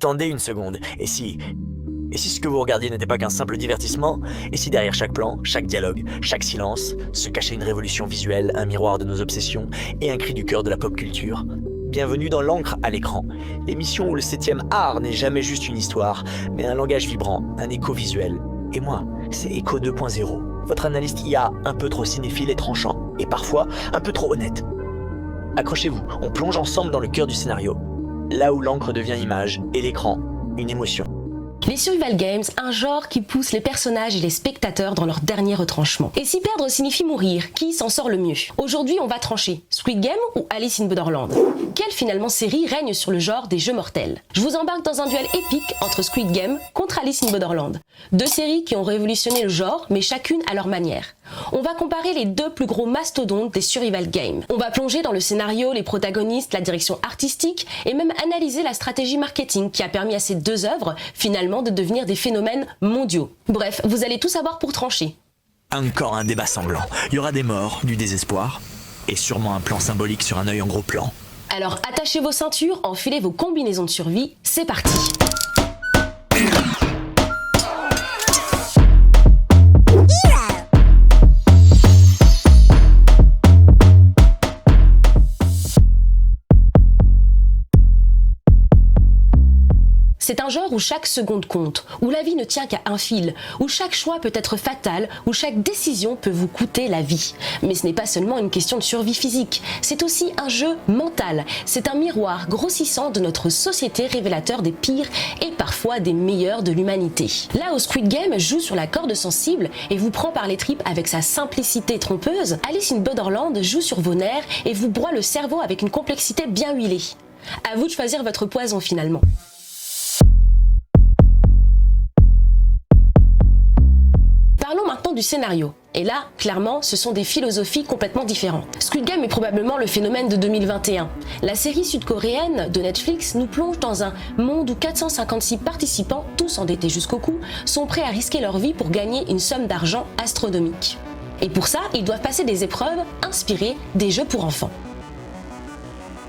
attendez une seconde. Et si ce que vous regardiez n'était pas qu'un simple divertissement? Et si derrière chaque plan, chaque dialogue, chaque silence, se cachait une révolution visuelle, un miroir de nos obsessions et un cri du cœur de la pop culture? Bienvenue dans l'encre à l'écran, l'émission où le 7e art n'est jamais juste une histoire, mais un langage vibrant, un écho visuel. Et moi, c'est Echo 2.0, votre analyste IA un peu trop cinéphile et tranchant, et parfois un peu trop honnête. Accrochez-vous, on plonge ensemble dans le cœur du scénario, là où l'encre devient image et l'écran, une émotion. Les survival games, un genre qui pousse les personnages et les spectateurs dans leur dernier retranchement. Et si perdre signifie mourir, qui s'en sort le mieux? Aujourd'hui, on va trancher. Squid Game ou Alice in Borderland? Quelle finalement série règne sur le genre des jeux mortels? Je vous embarque dans un duel épique entre Squid Game contre Alice in Borderland. Deux séries qui ont révolutionné le genre, mais chacune à leur manière. On va comparer les deux plus gros mastodontes des survival games. On va plonger dans le scénario, les protagonistes, la direction artistique et même analyser la stratégie marketing qui a permis à ces deux œuvres finalement de devenir des phénomènes mondiaux. Bref, vous allez tout savoir pour trancher. Encore un débat sanglant. Il y aura des morts, du désespoir et sûrement un plan symbolique sur un œil en gros plan. Alors attachez vos ceintures, enfilez vos combinaisons de survie, c'est parti. C'est un genre où chaque seconde compte, où la vie ne tient qu'à un fil, où chaque choix peut être fatal, où chaque décision peut vous coûter la vie. Mais ce n'est pas seulement une question de survie physique, c'est aussi un jeu mental. C'est un miroir grossissant de notre société révélateur des pires et parfois des meilleurs de l'humanité. Là où Squid Game joue sur la corde sensible et vous prend par les tripes avec sa simplicité trompeuse, Alice in Borderland joue sur vos nerfs et vous broie le cerveau avec une complexité bien huilée. À vous de choisir votre poison finalement. Parlons maintenant du scénario. Et là, clairement, ce sont des philosophies complètement différentes. Squid Game est probablement le phénomène de 2021. La série sud-coréenne de Netflix nous plonge dans un monde où 456 participants, tous endettés jusqu'au cou, sont prêts à risquer leur vie pour gagner une somme d'argent astronomique. Et pour ça, ils doivent passer des épreuves inspirées des jeux pour enfants.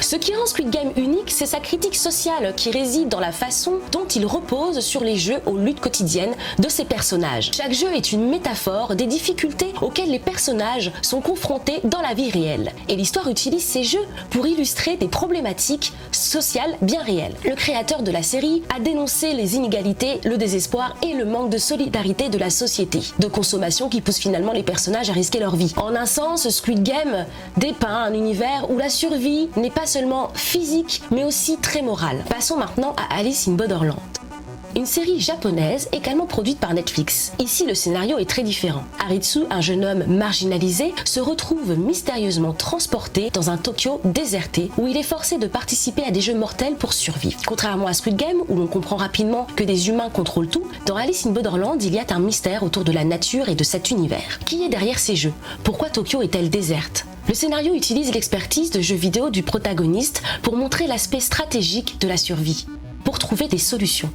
Ce qui rend Squid Game unique, c'est sa critique sociale qui réside dans la façon dont il repose sur les jeux aux luttes quotidiennes de ses personnages. Chaque jeu est une métaphore des difficultés auxquelles les personnages sont confrontés dans la vie réelle. Et l'histoire utilise ces jeux pour illustrer des problématiques sociales bien réelles. Le créateur de la série a dénoncé les inégalités, le désespoir et le manque de solidarité de la société, de consommation qui pousse finalement les personnages à risquer leur vie. En un sens, Squid Game dépeint un univers où la survie n'est pas seulement physique, mais aussi très morale. Passons maintenant à Alice in Borderland. Une série japonaise également produite par Netflix. Ici, le scénario est très différent. Haritsu, un jeune homme marginalisé, se retrouve mystérieusement transporté dans un Tokyo déserté où il est forcé de participer à des jeux mortels pour survivre. Contrairement à Squid Game, où l'on comprend rapidement que des humains contrôlent tout, dans Alice in Borderland, il y a un mystère autour de la nature et de cet univers. Qui est derrière ces jeux? Pourquoi Tokyo est-elle déserte? Le scénario utilise l'expertise de jeux vidéo du protagoniste pour montrer l'aspect stratégique de la survie, pour trouver des solutions.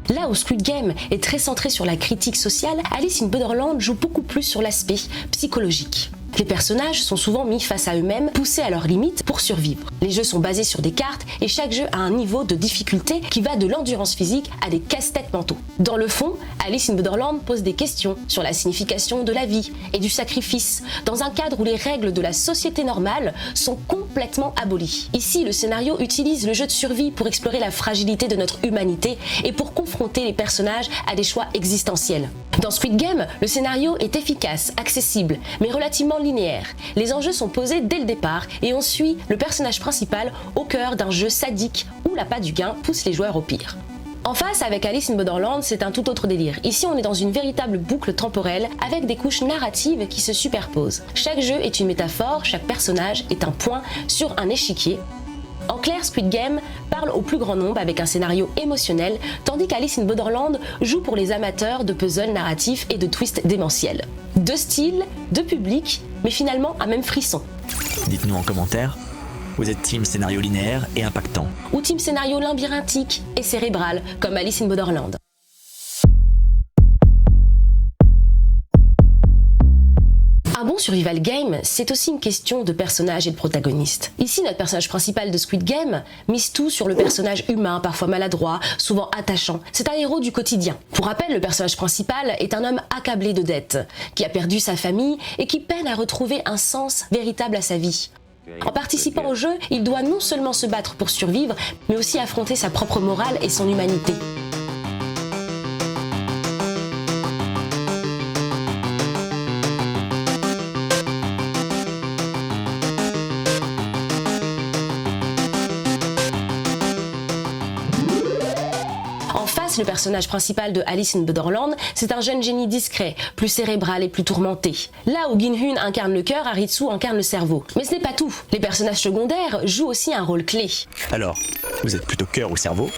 Là où Squid Game est très centré sur la critique sociale, Alice in Borderland joue beaucoup plus sur l'aspect psychologique. Les personnages sont souvent mis face à eux-mêmes, poussés à leurs limites pour survivre. Les jeux sont basés sur des cartes et chaque jeu a un niveau de difficulté qui va de l'endurance physique à des casse-têtes mentaux. Dans le fond, Alice in Borderland pose des questions sur la signification de la vie et du sacrifice, dans un cadre où les règles de la société normale sont complètement abolies. Ici, le scénario utilise le jeu de survie pour explorer la fragilité de notre humanité et pour confronter les personnages à des choix existentiels. Dans Squid Game, le scénario est efficace, accessible, mais relativement linéaire. Les enjeux sont posés dès le départ et on suit le personnage principal au cœur d'un jeu sadique où l'appât du gain pousse les joueurs au pire. En face, avec Alice in Borderland, c'est un tout autre délire. Ici, on est dans une véritable boucle temporelle avec des couches narratives qui se superposent. Chaque jeu est une métaphore, chaque personnage est un point sur un échiquier. En clair, Squid Game parle au plus grand nombre avec un scénario émotionnel, tandis qu'Alice in Borderland joue pour les amateurs de puzzles narratifs et de twists démentiels. Deux styles, deux publics, mais finalement un même frisson. Dites-nous en commentaire, vous êtes team scénario linéaire et impactant, ou team scénario labyrinthique et cérébral, comme Alice in Borderland. Un bon survival game, c'est aussi une question de personnage et de protagoniste. Ici, notre personnage principal de Squid Game mise tout sur le personnage humain, parfois maladroit, souvent attachant. C'est un héros du quotidien. Pour rappel, le personnage principal est un homme accablé de dettes, qui a perdu sa famille et qui peine à retrouver un sens véritable à sa vie. En participant au jeu, il doit non seulement se battre pour survivre, mais aussi affronter sa propre morale et son humanité. Le personnage principal de Alice in Borderland, c'est un jeune génie discret, plus cérébral et plus tourmenté. Là où Gin-Hun incarne le cœur, Haritsu incarne le cerveau. Mais ce n'est pas tout. Les personnages secondaires jouent aussi un rôle clé. Alors, vous êtes plutôt cœur ou cerveau?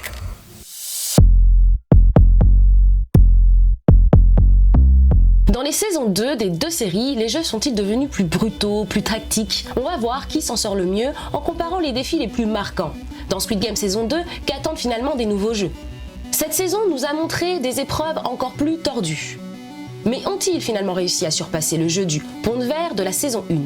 Dans les saisons 2 des deux séries, les jeux sont-ils devenus plus brutaux, plus tactiques? On va voir qui s'en sort le mieux en comparant les défis les plus marquants. Dans Squid Game saison 2, qu'attendent finalement des nouveaux jeux? Cette saison nous a montré des épreuves encore plus tordues. Mais ont-ils finalement réussi à surpasser le jeu du pont de verre de la saison 1?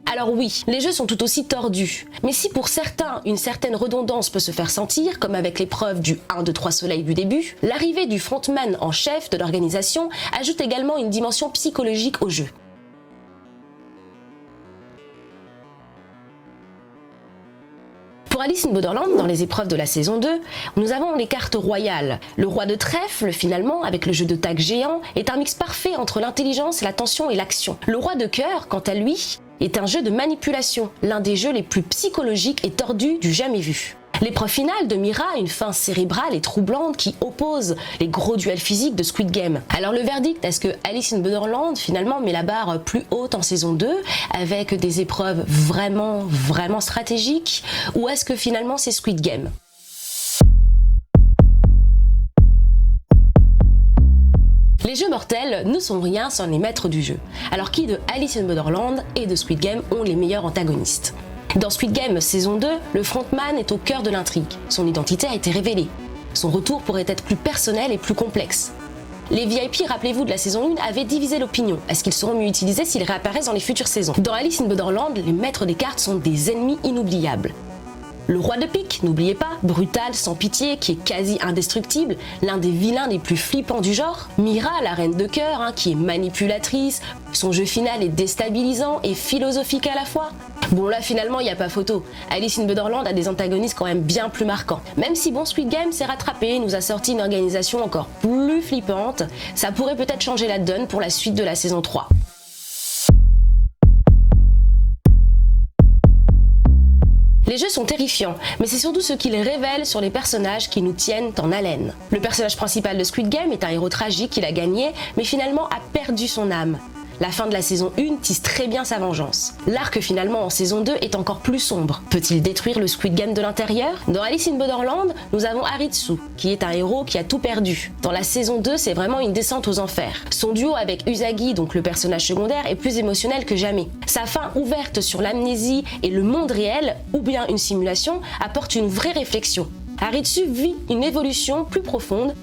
Alors oui, les jeux sont tout aussi tordus. Mais si pour certains, une certaine redondance peut se faire sentir, comme avec l'épreuve du 1, 2, 3 soleil du début, l'arrivée du frontman en chef de l'organisation ajoute également une dimension psychologique au jeu. Pour Alice in Borderland, dans les épreuves de la saison 2, nous avons les cartes royales. Le roi de trèfle, finalement, avec le jeu de tag géant, est un mix parfait entre l'intelligence, la tension et l'action. Le roi de cœur, quant à lui, est un jeu de manipulation, l'un des jeux les plus psychologiques et tordus du jamais vu. L'épreuve finale de Mira, une fin cérébrale et troublante qui oppose les gros duels physiques de Squid Game. Alors le verdict, est-ce que Alice in Borderland finalement met la barre plus haute en saison 2 avec des épreuves vraiment stratégiques, ou est-ce que finalement c'est Squid Game? Les jeux mortels ne sont rien sans les maîtres du jeu. Alors qui de Alice in Borderland et de Squid Game ont les meilleurs antagonistes? Dans Squid Game saison 2, le frontman est au cœur de l'intrigue. Son identité a été révélée. Son retour pourrait être plus personnel et plus complexe. Les VIP, rappelez-vous de la saison 1, avaient divisé l'opinion. Est-ce qu'ils seront mieux utilisés s'ils réapparaissent dans les futures saisons? Dans Alice in Borderland, les maîtres des cartes sont des ennemis inoubliables. Le roi de pique, n'oubliez pas, brutal, sans pitié, qui est quasi indestructible, l'un des vilains les plus flippants du genre. Mira, la reine de cœur, qui est manipulatrice, son jeu final est déstabilisant et philosophique à la fois. Bon là finalement il n'y a pas photo, Alice in Borderland a des antagonistes quand même bien plus marquants. Même si bon Squid Game s'est rattrapé, nous a sorti une organisation encore plus flippante, ça pourrait peut-être changer la donne pour la suite de la saison 3. Les jeux sont terrifiants, mais c'est surtout ce qu'ils révèlent sur les personnages qui nous tiennent en haleine. Le personnage principal de Squid Game est un héros tragique qu'il a gagné, mais finalement a perdu son âme. La fin de la saison 1 tisse très bien sa vengeance. L'arc finalement en saison 2 est encore plus sombre. Peut-il détruire le Squid Game de l'intérieur? Dans Alice in Borderland, nous avons Haritsu, qui est un héros qui a tout perdu. Dans la saison 2, c'est vraiment une descente aux enfers. Son duo avec Usagi, donc le personnage secondaire, est plus émotionnel que jamais. Sa fin ouverte sur l'amnésie et le monde réel, ou bien une simulation, apporte une vraie réflexion. Haritsu vit une évolution plus profonde,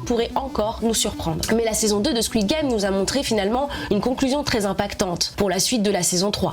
pourrait encore nous surprendre. Mais la saison 2 de Squid Game nous a montré finalement une conclusion très impactante pour la suite de la saison 3.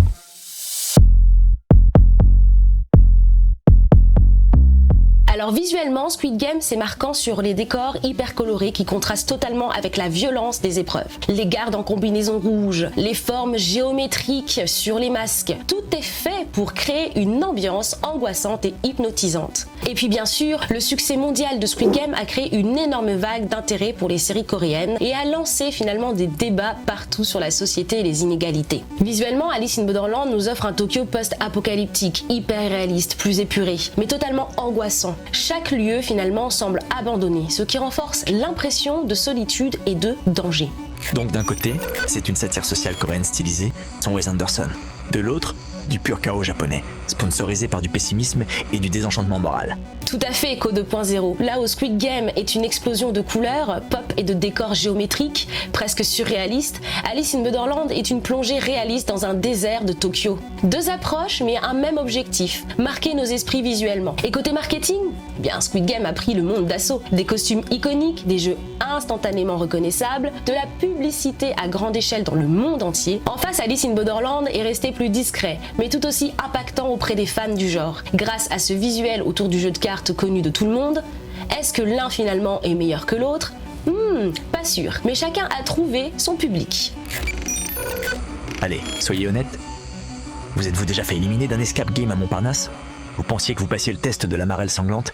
Alors visuellement, Squid Game c'est marquant sur les décors hyper colorés qui contrastent totalement avec la violence des épreuves. Les gardes en combinaison rouge, les formes géométriques sur les masques, tout est fait pour créer une ambiance angoissante et hypnotisante. Et puis bien sûr, le succès mondial de Squid Game a créé une énorme vague d'intérêt pour les séries coréennes et a lancé finalement des débats partout sur la société et les inégalités. Visuellement, Alice in Borderland nous offre un Tokyo post-apocalyptique, hyper réaliste, plus épuré, mais totalement angoissant. Chaque lieu finalement semble abandonné, ce qui renforce l'impression de solitude et de danger. Donc d'un côté, c'est une satire sociale coréenne stylisée, sans Wes Anderson. De l'autre, du pur chaos japonais, sponsorisé par du pessimisme et du désenchantement moral. Tout à fait Echo 2.0. Là où Squid Game est une explosion de couleurs, pop et de décors géométriques, presque surréalistes, Alice in Borderland est une plongée réaliste dans un désert de Tokyo. Deux approches mais un même objectif, marquer nos esprits visuellement. Et côté marketing, eh bien Squid Game a pris le monde d'assaut. Des costumes iconiques, des jeux instantanément reconnaissables, de la publicité à grande échelle dans le monde entier. En face, Alice in Borderland est resté plus discret, mais tout aussi impactant auprès des fans du genre. Grâce à ce visuel autour du jeu de cartes connu de tout le monde, est-ce que l'un finalement est meilleur que l'autre? Pas sûr, mais chacun a trouvé son public. Allez, soyez honnête. Vous êtes-vous déjà fait éliminer d'un escape game à Montparnasse? Vous pensiez que vous passiez le test de la marelle sanglante?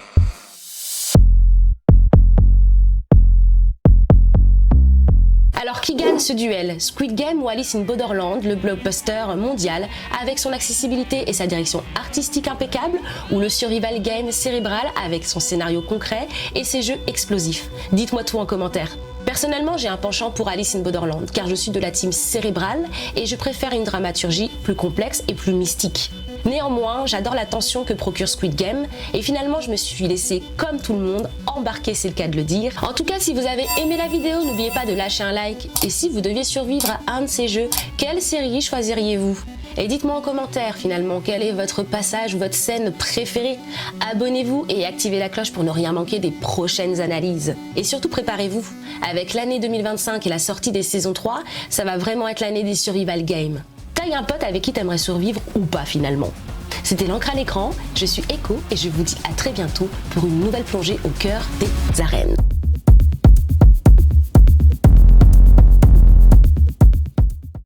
Alors qui gagne ce duel? Squid Game ou Alice in Borderland, le blockbuster mondial avec son accessibilité et sa direction artistique impeccable, ou le survival game cérébral avec son scénario concret et ses jeux explosifs? Dites-moi tout en commentaire. Personnellement, j'ai un penchant pour Alice in Borderland car je suis de la team cérébrale et je préfère une dramaturgie plus complexe et plus mystique. Néanmoins, j'adore la tension que procure Squid Game et finalement je me suis laissée, comme tout le monde, embarquer, c'est le cas de le dire. En tout cas, si vous avez aimé la vidéo, n'oubliez pas de lâcher un like et si vous deviez survivre à un de ces jeux, quelle série choisiriez-vous? Et dites-moi en commentaire finalement quel est votre passage ou votre scène préférée. Abonnez-vous et activez la cloche pour ne rien manquer des prochaines analyses. Et surtout préparez-vous. Avec l'année 2025 et la sortie des saisons 3, ça va vraiment être l'année des survival games. Taille un pote avec qui t'aimerais survivre ou pas finalement. C'était l'encre à l'écran, je suis Echo et je vous dis à très bientôt pour une nouvelle plongée au cœur des arènes.